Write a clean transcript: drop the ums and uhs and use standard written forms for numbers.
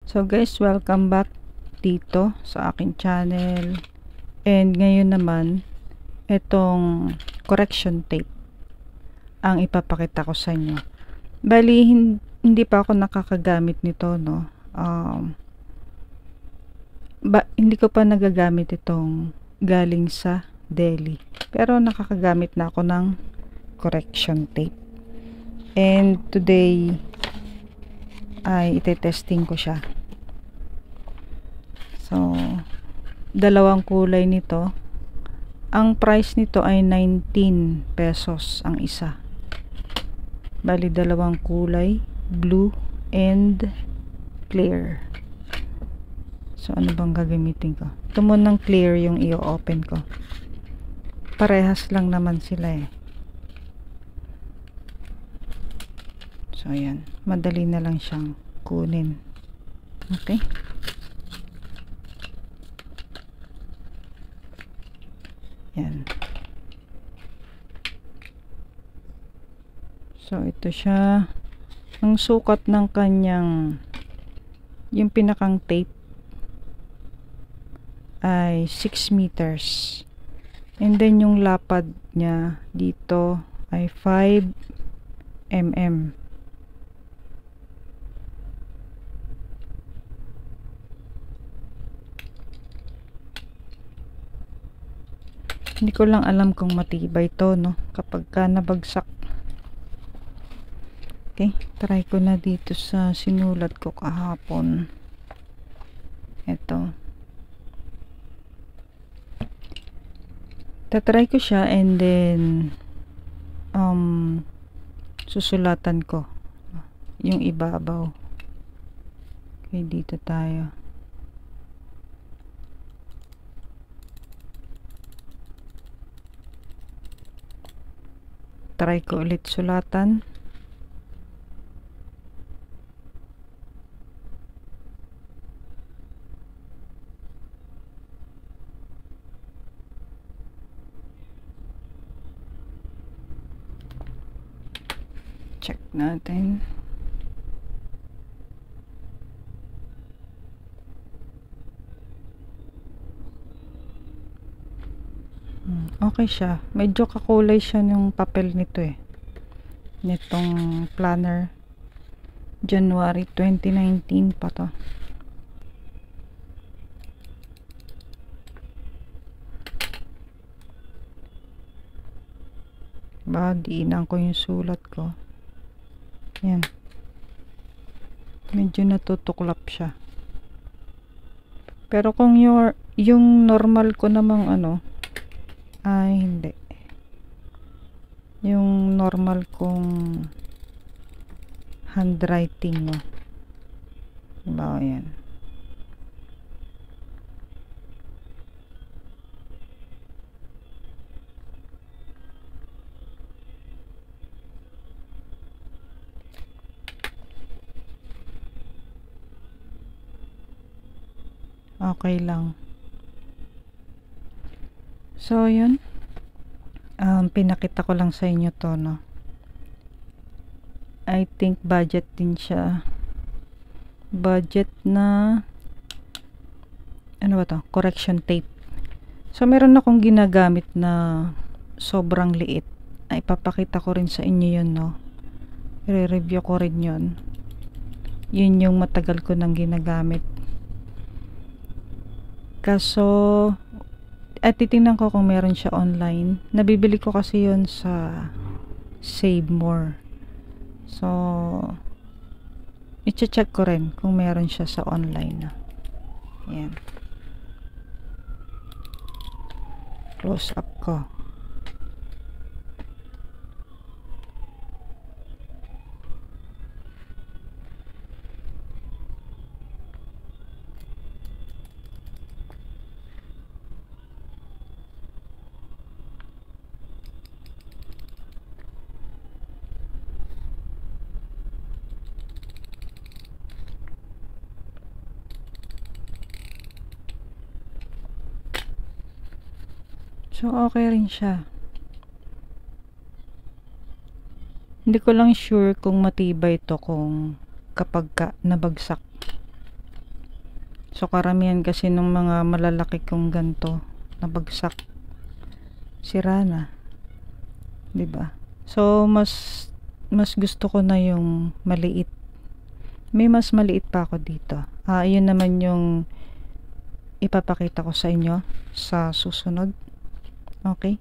So guys, welcome back dito sa aking channel. And ngayon naman, itong correction tape ang ipapakita ko sa inyo. Bali, hindi pa ako nakakagamit nito, no? Hindi ko pa nagagamit itong galing sa Delhi. Pero nakakagamit na ako ng correction tape. And today ay ite-testing ko siya. So, dalawang kulay nito. Ang price nito ay 19 pesos ang isa. Bali, dalawang kulay, blue and clear. So, ano bang gagamitin ko? Ito munang clear yung i-open ko. Parehas lang naman sila eh. So, ayan. Madali na lang siyang kunin. Okay? Yan. So, ito siya. Ang sukat ng kanyang yung pinakang tape ay 6 meters. And then, yung lapad niya dito ay 5 mm. Hindi ko lang alam kung matibay to, no? Kapag ka nabagsak. Okay, try ko na dito sa sinulat ko kahapon. Ito. Tatry ko siya and then susulatan ko yung ibabaw. Okay, dito tayo. Try ko ulit sulatan. Check natin. Okay siya. Medyo kakulay siya ng papel nito eh. Nitong planner. January 2019 pa to. Diinan ko yung sulat ko. Yan. Medyo natutuklap siya. Pero kung yung normal ko namang ano, ay hindi. Yung normal kong handwriting mo. Diba, yan. Okay lang. So, yun. Pinakita ko lang sa inyo to, no? I think budget din siya. Budget na ano ba to? Correction tape. So, meron akong ginagamit na sobrang liit. Ay, ipapakita ko rin sa inyo yun, no? I-review ko rin yun. Yun yung matagal ko nang ginagamit. Kaso, at titingnan ko kung meron siya online. Nabibili ko kasi yun sa Save More. So, i-check ko rin kung meron siya sa online. Ayan. Close up ko. So, okay rin siya. Hindi ko lang sure kung matibay to kung kapag nabagsak. So karamihan kasi ng mga malalaki kong ganto nabagsak, sira na, 'di ba? So mas gusto ko na yung maliit. May mas maliit pa ako dito. Yun naman yung ipapakita ko sa inyo sa susunod. Okay?